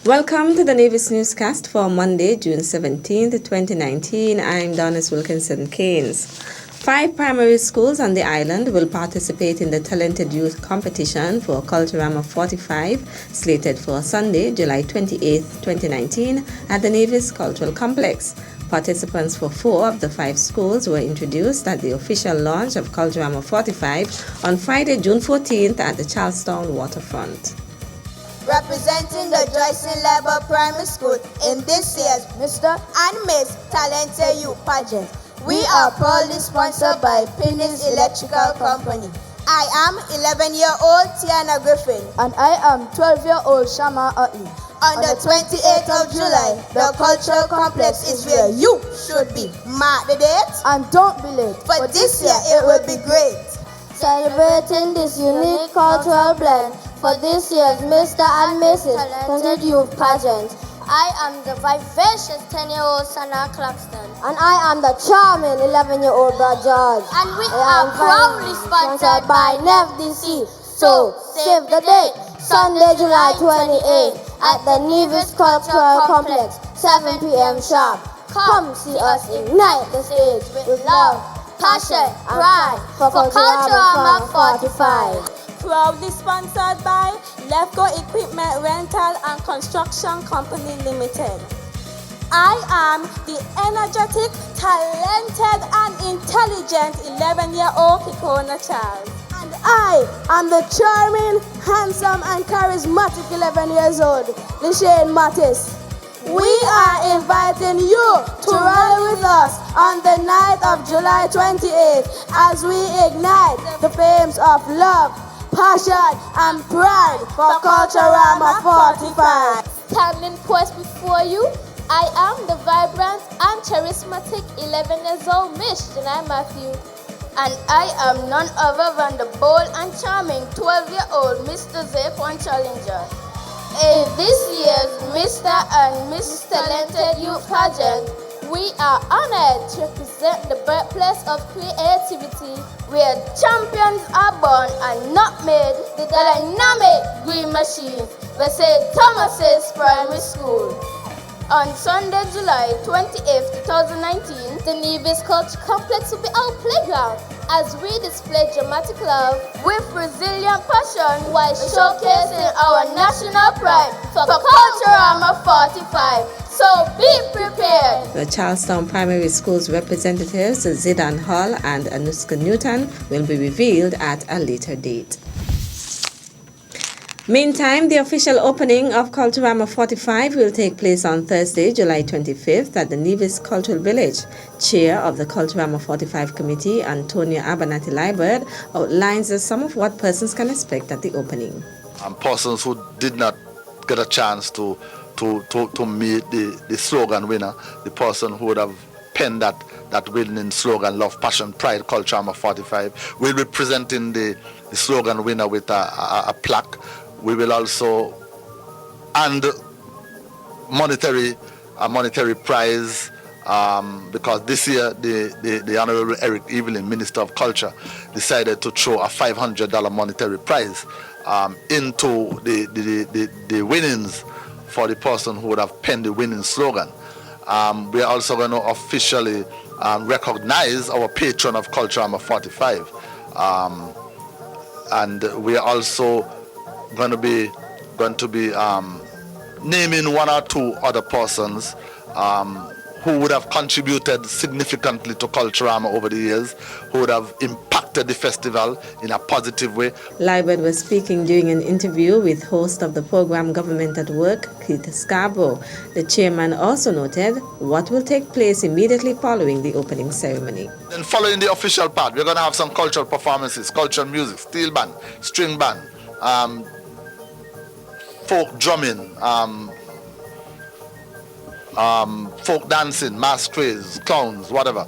Welcome to the Nevis Newscast for Monday, June 17th, 2019. I'm Donis Wilkinson Keynes. 5 primary schools on the island will participate in the Talented Youth Competition for Culture Rama 45, slated for Sunday, July 28th, 2019, at the Nevis Cultural Complex. Participants for 4 of the 5 schools were introduced at the official launch of Culture Rama 45 on Friday, June 14th at the Charlestown waterfront. Representing the Joycelyn Level Primary School in this year's Mr. and Miss Talented Youth Pageant, we are proudly sponsored by Pinnis Electrical Company. I am 11-year-old Tiana Griffin. And I am 12-year-old Shama A'i. On the 28th of July, the Cultural Complex is where you should be. Mark the date. And don't be late. For this year, it will be great. Celebrating this unique cultural blend for this year's Mr. and Mrs. Talented Youth Pageant. I am the vivacious 10-year-old Sana Claxton. And I am the charming 11-year-old Brad George. And we are proudly sponsored by NEVDC. So, save the date, Sunday, July 28th at the Nevis Cultural Complex, 7 p.m. sharp. Come see us ignite the stage with love, passion, pride for Culture Rama 45. Proudly sponsored by Lefco Equipment Rental and Construction Company Limited. I am the energetic, talented and intelligent 11-year-old Kikona child. And I am the charming, handsome and charismatic 11 years old, Lishane Mattis. We are inviting you to rally with us on the night of July 28th as we ignite the flames of love, passion and pride for Culture Rama 45. Standing poised before you, I am the vibrant and charismatic 11 years old Miss Janai Matthew. And I am none other than the bold and charming 12-year-old Mr. Zepon Challenger. In this year's Mr. and Miss Talented Youth Pageant, we are honored to represent the birthplace of creativity, where champions are born and not made, the dynamic green machine, the St. Thomas's Primary School. On Sunday, July 28, 2019, the Nevis Culture Complex will be our playground as we display dramatic love with resilient passion while showcasing our national pride for Culture Rama 45. So be prepared. The Charlestown Primary School's representatives, Zidane Hall and Anuska Newton, will be revealed at a later date. Meantime, the official opening of Culture Rama 45 will take place on Thursday, July 25th at the Nevis Cultural Village. Chair of the Culture Rama 45 Committee, Antonia Abanati Liebert, outlines some of what persons can expect at the opening. Persons who did not get a chance to meet the slogan winner, the person who would have penned that winning slogan, Love, Passion, Pride, Culture Rama 45, will be presenting the slogan winner with a plaque. We will also, and a monetary prize, because this year the Honorable Eric Evelyn, Minister of Culture, decided to throw a $500 monetary prize into the winnings for the person who would have penned the winning slogan. We are also going to officially recognize our patron of Culture Rama 45, and we are also going to be naming 1 or 2 other persons who would have contributed significantly to Culture Rama over the years, who would have impacted the festival in a positive way. Liebert was speaking during an interview with host of the program Government at Work, Keith Scarborough. The chairman also noted what will take place immediately following the opening ceremony. And following the official part, we're going to have some cultural performances, cultural music, steel band, string band, folk drumming, folk dancing, masquerades, clowns, whatever.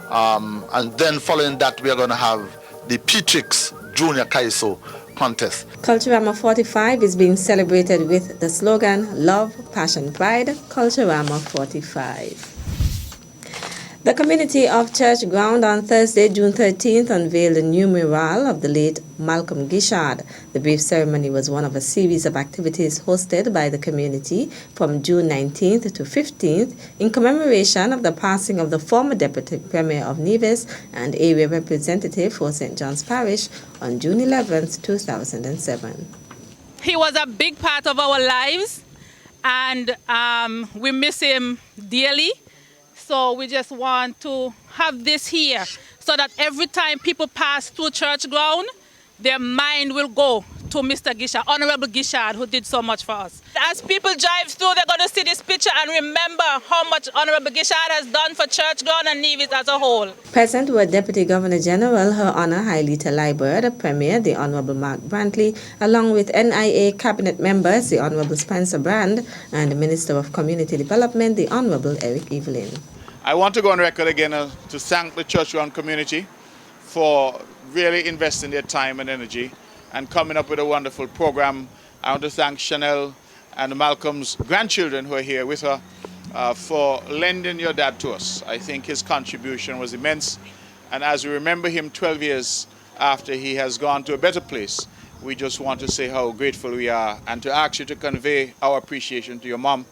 And then following that, we are going to have the P-Trix Junior Kaiso contest. Culture Rama 45 is being celebrated with the slogan, Love, Passion, Pride, Culture Rama 45. The community of Church Ground on Thursday, June 13th, unveiled a new mural of the late Malcolm Guishard. The brief ceremony was one of a series of activities hosted by the community from June 19th to 15th in commemoration of the passing of the former Deputy Premier of Nevis and area representative for St. John's Parish on June 11th, 2007. He was a big part of our lives, and we miss him dearly. So we just want to have this here so that every time people pass through Church Ground, their mind will go to Mr. Guishard, Honorable Guishard, who did so much for us. As people drive through, they're going to see this picture and remember how much Honorable Guishard has done for Church Ground and Nevis as a whole. Present were Deputy Governor General, Her Honor Hailita Liber, the Premier, the Honorable Mark Brantley, along with NIA Cabinet members, the Honorable Spencer Brand, and the Minister of Community Development, the Honorable Eric Evelyn. I want to go on record again to thank the Church Ground community for really investing their time and energy and coming up with a wonderful program. I want to thank Chanel and Malcolm's grandchildren who are here with her for lending your dad to us. I think his contribution was immense, and as we remember him 12 years after he has gone to a better place, we just want to say how grateful we are and to ask you to convey our appreciation to your mom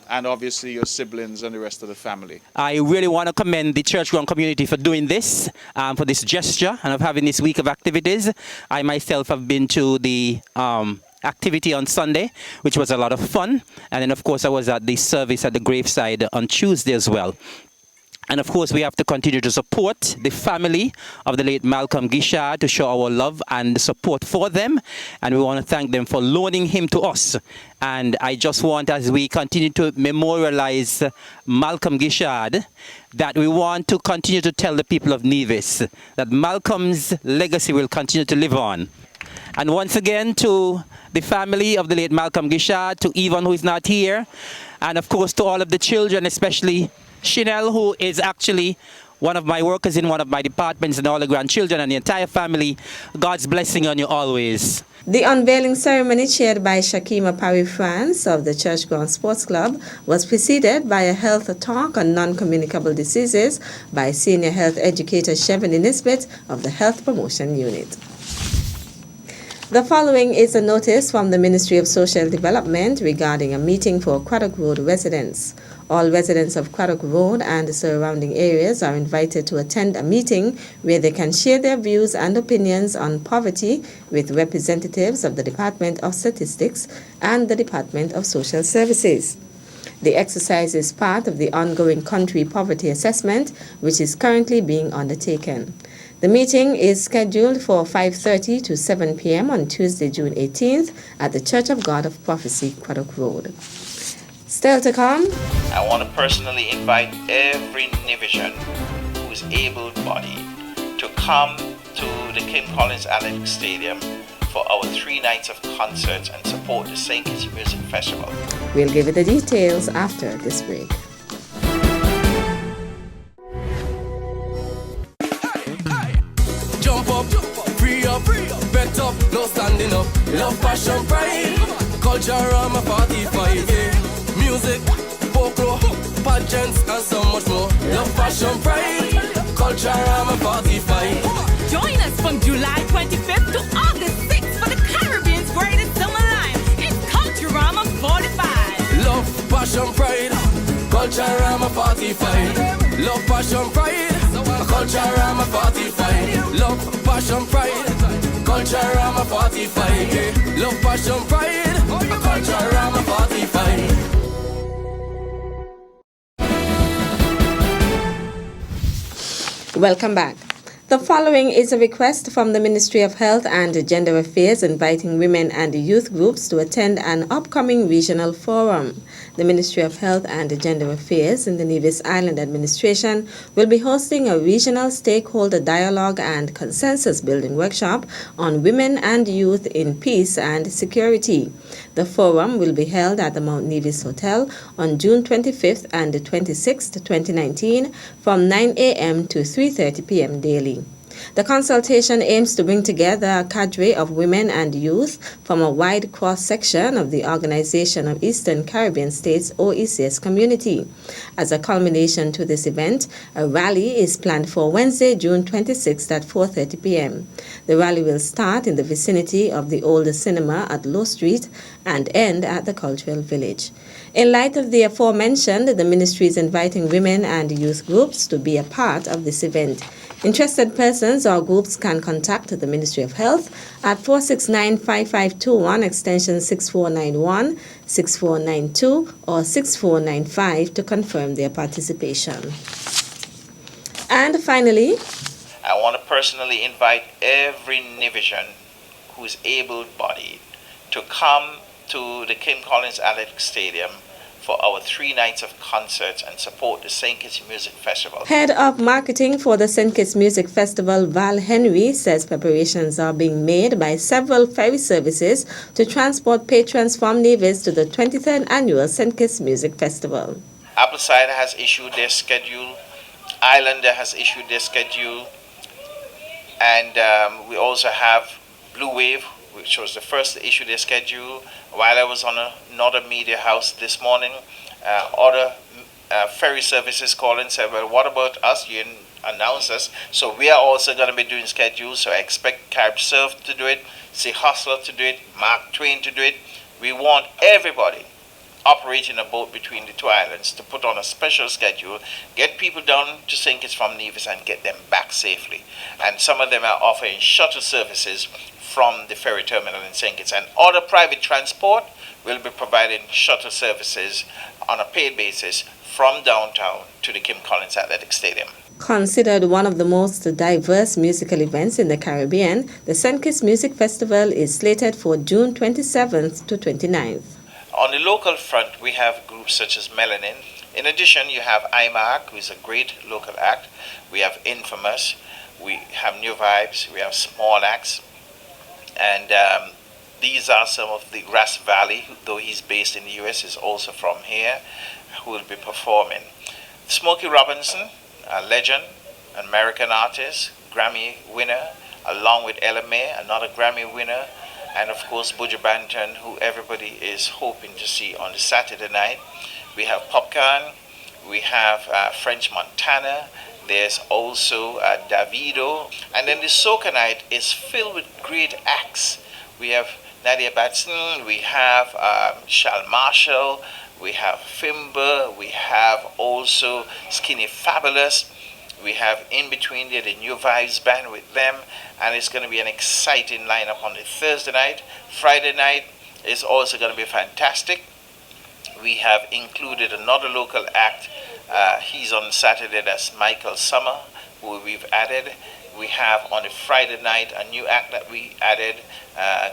and obviously your siblings and the rest of the family. I really want to commend the Church Ground community for doing this, for this gesture and of having this week of activities. I myself have been to the activity on Sunday, which was a lot of fun. And then of course I was at the service at the graveside on Tuesday as well. And of course, we have to continue to support the family of the late Malcolm Guishard to show our love and support for them. And we want to thank them for loaning him to us. And I just want, as we continue to memorialize Malcolm Guishard, that we want to continue to tell the people of Nevis that Malcolm's legacy will continue to live on. And once again, to the family of the late Malcolm Guishard, to Yvonne, who is not here, and of course to all of the children, especially Chanel, who is actually one of my workers in one of my departments, and all the grandchildren and the entire family. God's blessing on you always. The unveiling ceremony, chaired by Shakima Paris-France of the Church Ground Sports Club, was preceded by a health talk on non-communicable diseases by Senior Health Educator Chevany Nisbet of the Health Promotion Unit. The following is a notice from the Ministry of Social Development regarding a meeting for Craddock Road residents. All residents of Craddock Road and the surrounding areas are invited to attend a meeting where they can share their views and opinions on poverty with representatives of the Department of Statistics and the Department of Social Services. The exercise is part of the ongoing country poverty assessment, which is currently being undertaken. The meeting is scheduled for 5:30 to 7 p.m. on Tuesday, June 18th at the Church of God of Prophecy, Craddock Road. Still to come, I want to personally invite every Nevisian who is able-bodied to come to the Kim Collins Athletic Stadium for our 3 nights of concerts and support the St. Kitts Music Festival. We'll give you the details after this break. Jump up, free up, bet up, no standing up. Love, passion, pride, culture, Rama 45, yeah. Music, folklore, pageants, and so much more. Love, passion, pride, culture, Rama 45. Join us from July 25th to August 6th for the Caribbean's greatest summer line. It's Culture Rama 45. Love, passion, pride, culture, Rama 45. Love, passion, pride, culture, Rama 45. Love, passion, pride, culture, Rama 45. Yeah. Love, passion, pride, culture, Rama 45. Welcome back. The following is a request from the Ministry of Health and Gender Affairs inviting women and youth groups to attend an upcoming regional forum. The Ministry of Health and Gender Affairs in the Nevis Island Administration will be hosting a regional stakeholder dialogue and consensus building workshop on women and youth in peace and security. The forum will be held at the Mount Nevis Hotel on June 25th and 26th, 2019 from 9 a.m. to 3:30 p.m. daily. The consultation aims to bring together a cadre of women and youth from a wide cross-section of the Organization of Eastern Caribbean States OECS community. As a culmination to this event, a rally is planned for Wednesday, June 26th at 4:30 p.m. The rally will start in the vicinity of the old cinema at Low Street and end at the Cultural Village. In light of the aforementioned, the ministry is inviting women and youth groups to be a part of this event. Interested persons or groups can contact the Ministry of Health at 469-5521 extension 6491, 6492 or 6495 to confirm their participation. And finally, I want to personally invite every Nevisian who is able-bodied to come to the Kim Collins Athletic Stadium for our 3 nights of concerts and support the St. Kitts Music Festival. Head of Marketing for the St. Kitts Music Festival, Val Henry, says preparations are being made by several ferry services to transport patrons from Nevis to the 23rd Annual St. Kitts Music Festival. Appleside has issued their schedule, Islander has issued their schedule, and we also have Blue Wave, which was the first to issue their schedule. While I was on another media house this morning, other ferry services called and said, well, what about us? You announced us. So we are also going to be doing schedules. So I expect Carib Surf to do it, Sea Hustler to do it, Mark Twain to do it. We want everybody operating a boat between the two islands to put on a special schedule, get people down to St. Kitts from Nevis and get them back safely. And some of them are offering shuttle services from the ferry terminal in St. Kitts, and other private transport will be providing shuttle services on a paid basis from downtown to the Kim Collins Athletic Stadium. Considered one of the most diverse musical events in the Caribbean, the St. Kitts Music Festival is slated for June 27th to 29th. On the local front, we have groups such as Melanin. In addition, you have IMARC, who is a great local act. We have Infamous, we have New Vibes, we have Small Acts. And these are some of the Grass Valley, though he's based in the U.S., is also from here, who will be performing. Smokey Robinson, a legend, an American artist, Grammy winner, along with Ella May, another Grammy winner, and of course Buju Banton, who everybody is hoping to see on the Saturday night. We have Popcorn, we have French Montana, there's also Davido, and then the Soca night is filled with great acts. We have Nadia Batson, we have Shal Marshall, we have Fimber, we have also Skinny Fabulous, we have in between there the New Vibes band with them, and it's going to be an exciting lineup on the Thursday night. Friday night is also going to be fantastic. We have included another local act. He's on Saturday, that's Michael Summer, who we've added. We have on the Friday night a new act that we added,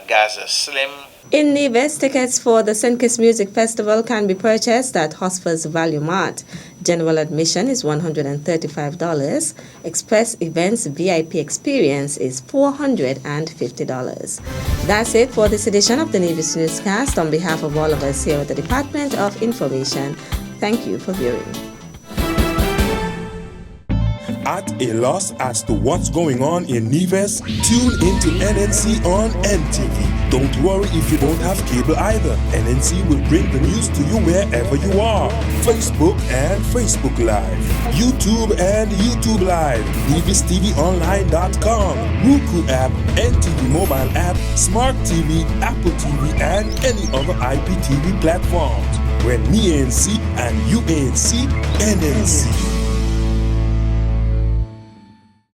Gaza Slim. In Nevis, tickets for the St. Kitts Music Festival can be purchased at Hosfer's Value Mart. General admission is $135. Express Events VIP Experience is $450. That's it for this edition of the Nevis Newscast. On behalf of all of us here at the Department of Information, thank you for viewing. At a loss as to what's going on in Nevis? Tune into NNC on NTV. Don't worry if you don't have cable either. NNC will bring the news to you wherever you are. Facebook and Facebook Live. YouTube and YouTube Live. NevisTVOnline.com. Roku app, NTV mobile app, Smart TV, Apple TV, and any other IPTV platforms. When me ANC and you ANC, NNC.